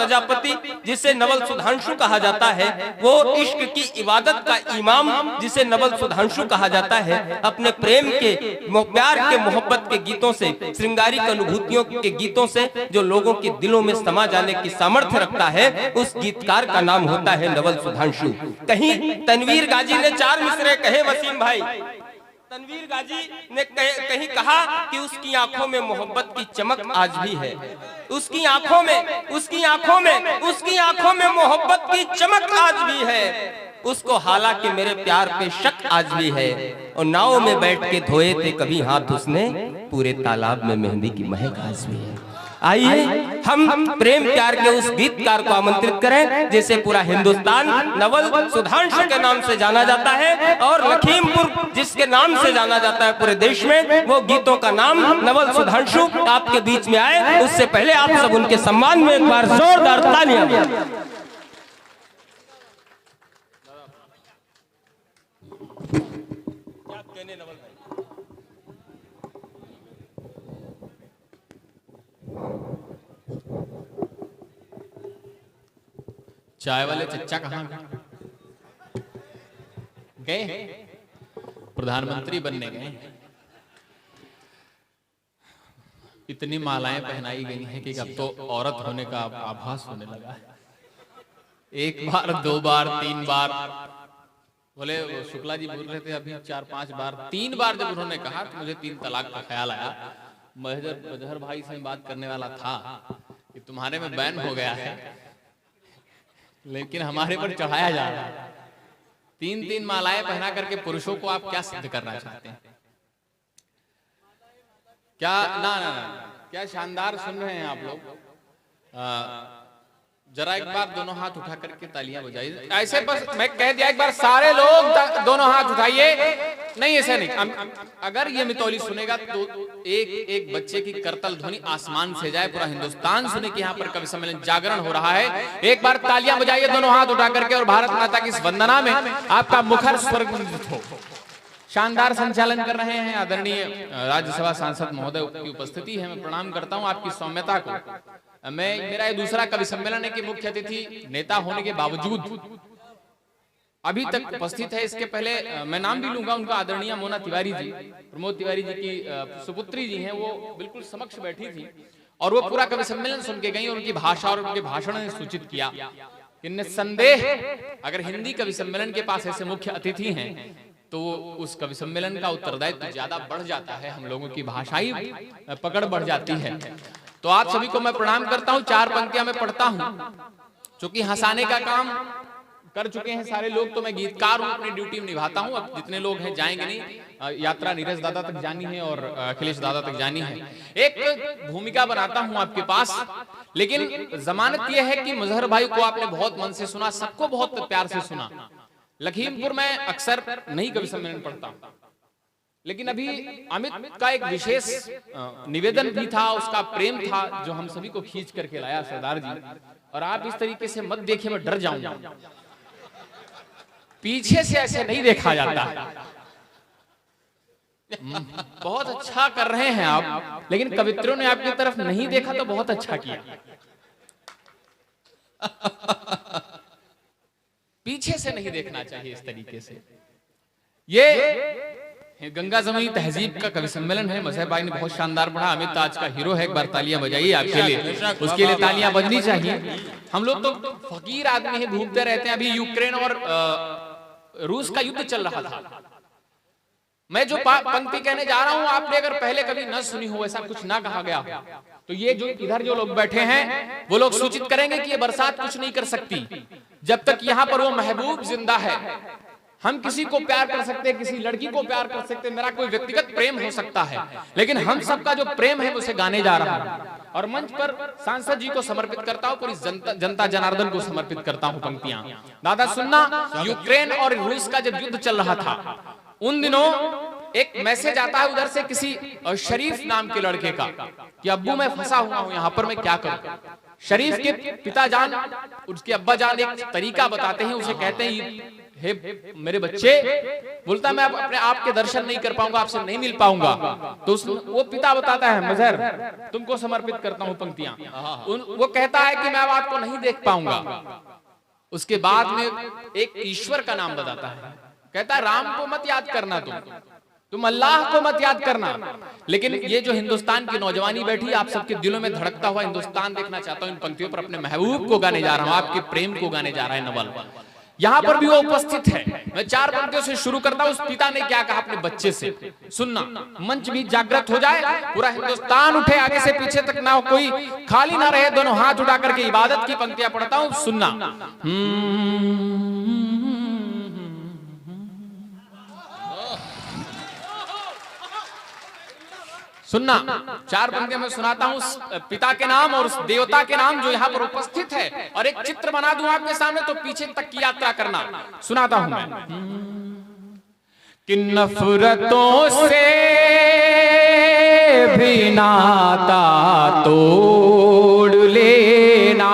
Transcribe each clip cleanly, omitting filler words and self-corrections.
प्रजापति जिसे नवल सुधांशु कहा जाता है, वो इश्क की इबादत का इमाम जिसे नवल सुधांशु कहा जाता है, अपने प्रेम के, प्यार के, मोहब्बत के गीतों से, श्रृंगारिक अनुभूतियों के गीतों से जो लोगों के दिलों में समा जाने की सामर्थ्य रखता है, उस गीतकार का नाम होता है नवल सुधांशु। कहीं तनवीर गाजी ने 4 मिसरे कहे, वसीम भाई, तनवीर गाजी ने कहीं कहा कि उसकी आंखों में मोहब्बत की चमक आज भी है, उसकी आंखों में मोहब्बत की चमक आज भी है, उसको हालांकि मेरे प्यार पे शक आज भी है, और नाव में बैठ के धोए थे कभी हाथ उसने, पूरे तालाब में मेहंदी की महक आज भी है। आइए हम प्रेम प्यार के उस गीतकार को आमंत्रित करें जिसे पूरा हिंदुस्तान नवल सुधांशु के नाम से जाना जाता है, और लखीमपुर जिसके नाम से जाना जाता है पूरे देश में, वो गीतों का नाम नवल सुधांशु आपके बीच में आए, उससे पहले आप सब उनके सम्मान में एक बार जोरदार तालियां। चाय वाले चच्चा कहाँ गए? प्रधानमंत्री बनने गए। इतनी मालाएं पहनाई गई हैं कि अब तो औरत होने का आभास होने लगा है। 1 बार 2 बार 3 बार बोले, शुक्ला जी बोल रहे थे अभी 4-5 बार, 3 बार जब उन्होंने कहा तो मुझे 3 तलाक का ख्याल आया। मजहर भाई से बात करने वाला था कि तुम्हारे में बैन हो गया है, लेकिन हमारे पर चढ़ाया जा रहा है। 3-3 मालाएं पहना करके पुरुषों को आप क्या सिद्ध करना चाहते हैं? क्या ना क्या शानदार सुन रहे हैं आप लोग। जरा एक बार दोनों हाथ उठा करके तालियां बजाइए। ऐसे बस मैं कह दिया, एक बार सारे लोग दोनों हाथ उठाइए। नहीं, ऐसा नहीं। अगर ये मितौली सुनेगा तो एक बच्चे की करतल ध्वनि आसमान से जाए, पूरा हिंदुस्तान सुने कि यहाँ पर कवि सम्मेलन जागरण हो रहा है। एक बार तालियां बजाइए दोनों हाथ उठा करके, और भारत माता की इस वंदना में आपका मुखर स्वर्गवंदित हो। शानदार संचालन कर रहे हैं आदरणीय राज्यसभा सांसद महोदय की उपस्थिति है। मैं प्रणाम करता हूं आपकी सौम्यता को। मेरा ये दूसरा कवि सम्मेलन है कि मुख्य अतिथि नेता होने के बावजूद अभी तक उपस्थित है। इसके पहले मैं नाम भी लूंगा उनका, आदरणीय मोना तिवारी जी, प्रमोद तिवारी जी की सुपुत्री जी हैं, वो बिल्कुल समक्ष बैठी थी और वो पूरा कवि सम्मेलन सुन के गई और उनकी भाषा और उनके भाषण ने सूचित किया कि निस्संदेह अगर हिंदी कवि सम्मेलन के पास ऐसे मुख्य अतिथि हैं तो उस कवि सम्मेलन का उत्तरदायित्व ज्यादा बढ़ जाता है, हम लोगों की भाषाई पकड़ बढ़ जाती है। तो आप सभी को मैं प्रणाम करता हूं। 4 पंक्तियां मैं पढ़ता हूं, चूंकि हंसाने का काम कर चुके हैं सारे लोग, तो मैं गीतकार हूं, अपनी ड्यूटी निभाता हूं। अब जितने लोग हैं जाएंगे नहीं, यात्रा नीरज दादा तक जानी है और अखिलेश दादा तक जानी है। एक भूमिका बनाता हूं आपके पास, लेकिन जमानत यह है कि मुजहर भाई को आपने बहुत मन से सुना, सबको बहुत प्यार से सुना। लखीमपुर में अक्सर नहीं कवि सम्मेलन पढ़ता, लेकिन अभी अमित का एक विशेष निवेदन भी था, उसका प्रेम था जो हम सभी को खींच करके लाया सरदार जी। और आप इस तरीके से मत देखिए, मैं डर जाऊंगा। पीछे से ऐसे नहीं देखा जाता। बहुत अच्छा कर रहे हैं आप, लेकिन कवित्रों ने आपकी तरफ नहीं देखा तो बहुत अच्छा किया। पीछे से नहीं देखना चाहिए इस तरीके से। ये गंगा जमुनी तहजीब का कवि सम्मेलन है। मजहर भाई ने बहुत शानदार पढ़ा। अमित आज का हीरो है, एक बार तालियां बजाइए आपके लिए, उसके लिए तालियां बजनी चाहिए। हम लोग तो फकीर आदमी हैं, घूमते रहते हैं। अभी यूक्रेन और रूस का युद्ध चल रहा था। मैं जो पंक्ति कहने जा रहा हूं, आपने अगर पहले कभी न सुनी हो, ऐसा कुछ ना कहा गया, तो ये जो इधर जो लोग बैठे हैं वो लोग सूचित करेंगे कि ये बरसात कुछ नहीं कर सकती जब तक यहाँ पर वो महबूब जिंदा है। हम किसी को प्यार कर सकते हैं, किसी लड़की को प्यार कर सकते हैं, मेरा कोई व्यक्तिगत प्रेम हो सकता है, लेकिन हम सबका जो प्रेम है उसे गाने जा रहा है। और मंच पर सांसद जी को समर्पित करता हूं, पूरी जनता जनार्दन को समर्पित करता हूं पंक्तियां। दादा सुनना, यूक्रेन और रूस का जब युद्ध चल रहा था, उन दिनों एक मैसेज आता है उधर से किसी शरीफ नाम के लड़के का कि अब्बू मैं फंसा हुआ हूं, यहाँ पर मैं क्या करूं। शरीफ के पिता जान, उसके अब्बा जान एक तरीका बताते हैं, उसे कहते हैं हे मेरे बच्चे, बोलता मैं अपने आप के दर्शन नहीं कर पाऊंगा, आपसे नहीं मिल पाऊंगा। तो वो पिता बताता है मजहर तुमको समर्पित करता हूं पंक्तियां। वो कहता है कि मैं अब आपको नहीं देख पाऊंगा। उसके बाद में एक ईश्वर का नाम बताता है, कहता है राम को मत याद करना, तुम अल्लाह को मत याद करना। लेकिन ये जो हिंदुस्तान की नौजवानी बैठी, आप सबके दिलों में धड़कता हुआ हिंदुस्तान देखना चाहता हूं। इन पंक्तियों पर अपने महबूब को गाने जा रहा हूं, आपके प्रेम को गाने जा रहा है नवल। यहां पर भी वो उपस्थित है। मैं 4 पंक्तियों से शुरू करता हूं। उस पिता ने क्या कहा अपने बच्चे से, सुनना। मंच भी जागृत हो जाए, पूरा हिंदुस्तान उठे, आगे से पीछे तक ना कोई खाली ना रहे, दोनों हाथ उठा करके इबादत की पंक्तियां पढ़ता हूं, सुनना। सुनना, 4 पंक्तियां मैं सुनाता हूं उस पिता के नाम और उस देवता के नाम जो यहां पर उपस्थित है, और एक चित्र बना दूं आपके सामने, तो पीछे तक की यात्रा करना। सुनाता हूं मैं। कि नफरतों से भी नाता तोड़ लेना।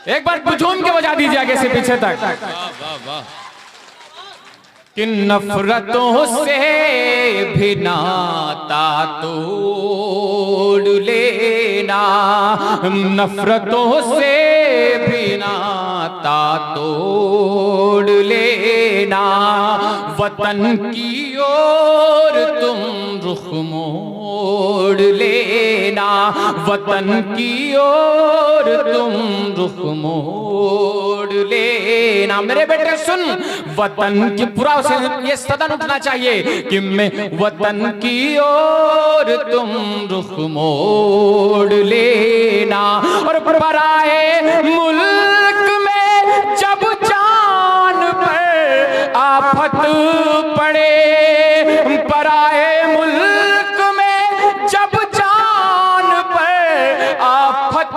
एक बार झूम के बजा दीजिए आगे से पीछे तक। वाह वाह। कि नफरतों से भी नाता तोड़ लेना, नफरतों से भी नाता तोड़ लेना, वतन की ओर तुम रुख मोड़ लेना, वतन की ओर तुम रुख मोड़ लेना। मेरे बेटे सुन, वतन की पूरा ये सदन उठना चाहिए कि मैं वतन की ओर तुम रुख मोड़ लेना। और पराए मुल्क में जब जान पर आफत पड़े, पराए मुल्क में जब जान पर आफत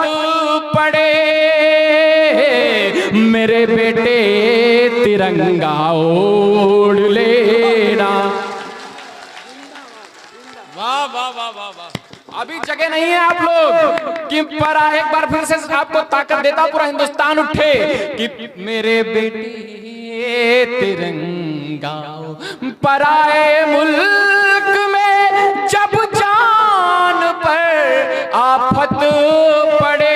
पड़े, मेरे बेटे तिरंगा ओढ़ लेना। वाह वाह वाह वाह वाह। अभी जगह नहीं है आप लोग कि पर एक बार फिर से आपको ताकत देता, पूरा हिंदुस्तान उठे कि मेरे बेटे तिरंगा। पराए मुल्क में जब जान पर आफत पड़े,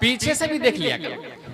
पीछे से भी देख लिया करो।